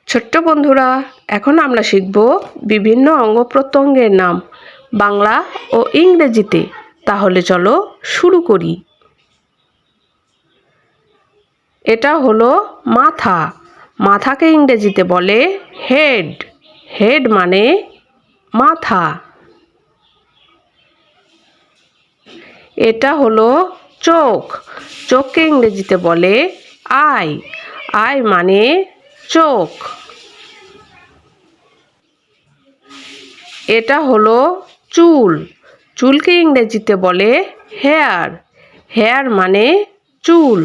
ছোট্ট বন্ধুরা, এখন আমরা শিখব বিভিন্ন অঙ্গ প্রত্যঙ্গের নাম বাংলা ও ইংরেজিতে। তাহলে চলো শুরু করি। এটা হলো মাথা। মাথাকে ইংরেজিতে বলে হেড। হেড মানে মাথা। এটা হলো চোখ। চোখকে ইংরেজিতে বলে আই। আই মানে চোখ। এটা হলো চুল। চুলকে ইংরেজিতে বলে হেয়ার। হেয়ার মানে চুল।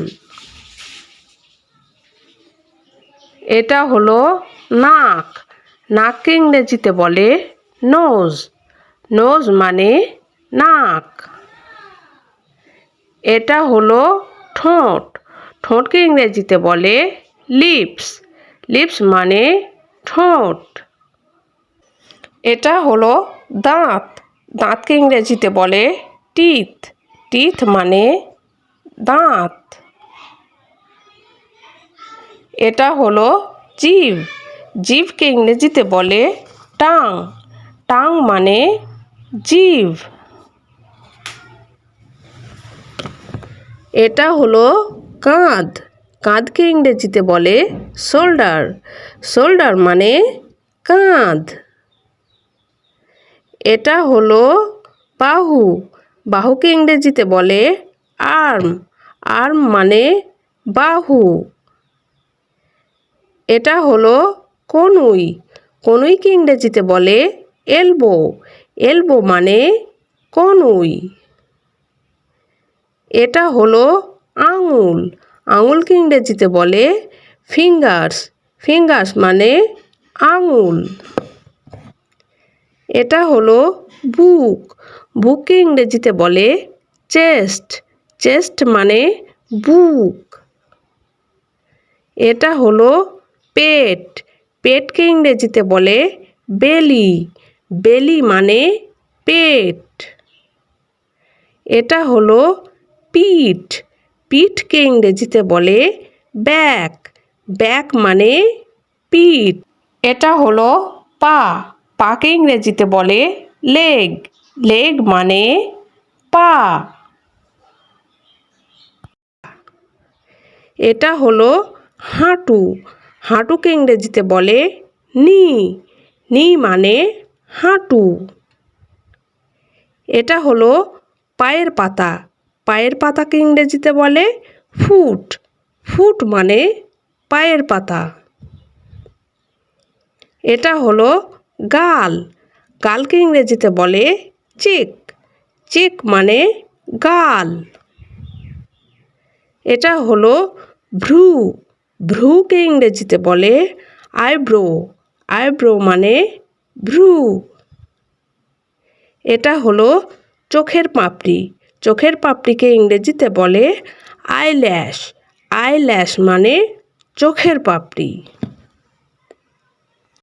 এটা হলো নাক। নাককে ইংরেজিতে বলে নোজ। নোজ মানে নাক। এটা হলো ঠোঁট। ঠোঁটকে ইংরেজিতে বলে লিপস। লিপস মানে ঠোঁট। এটা হলো দাঁত। দাঁতকে ইংরেজিতে বলে টিথ। টিথ মানে দাঁত। এটা হলো জিভ। জিভকে ইংরেজিতে বলে টাং। টাং মানে জিভ। এটা হলো কাঁধ। কাঁধকে ইংরেজিতে বলে শোল্ডার। শোল্ডার মানে কাঁধ। এটা হলো বাহু। বাহুকে ইংরেজিতে বলে আর্ম। আর্ম মানে বাহু। এটা হলো কনুই। কনুইকে ইংরেজিতে বলে এলবো। এলবো মানে কনুই। এটা হলো আঙুল। আঙুলকে ইংরেজিতে বলে ফিঙ্গার্স। ফিঙ্গার্স মানে আঙুল। এটা হলো বুক। বুককে ইংরেজিতে বলে চেস্ট। চেস্ট মানে বুক। এটা হলো পেট। পেটকে ইংরেজিতে বলে বেলি। বেলি মানে পেট। এটা হলো পিঠ। পিঠকে ইংরেজিতে বলে ব্যাক। ব্যাক মানে পিঠ। এটা হলো পা। পাকে ইংরেজিতে বলে লেগ। লেগ মানে পা। এটা হলো হাঁটু। হাঁটুকে ইংরেজিতে বলে নি। নি মানে হাঁটু। এটা হলো পায়ের পাতা। পায়ের পাতাকে ইংরেজিতে বলে ফুট। ফুট মানে পায়ের পাতা। এটা হলো গাল। গালকে ইংরেজিতে বলে চিক। চিক মানে গাল। এটা হলো ভ্রু। ভ্রুকে ইংরেজিতে বলে আইব্রো। আইব্রো মানে ভ্রু। এটা হলো চোখের পাপড়ি। চোখের পাপড়িকে ইংরেজিতে বলে আইল্যাশ। আইল্যাশ মানে চোখের পাপড়ি।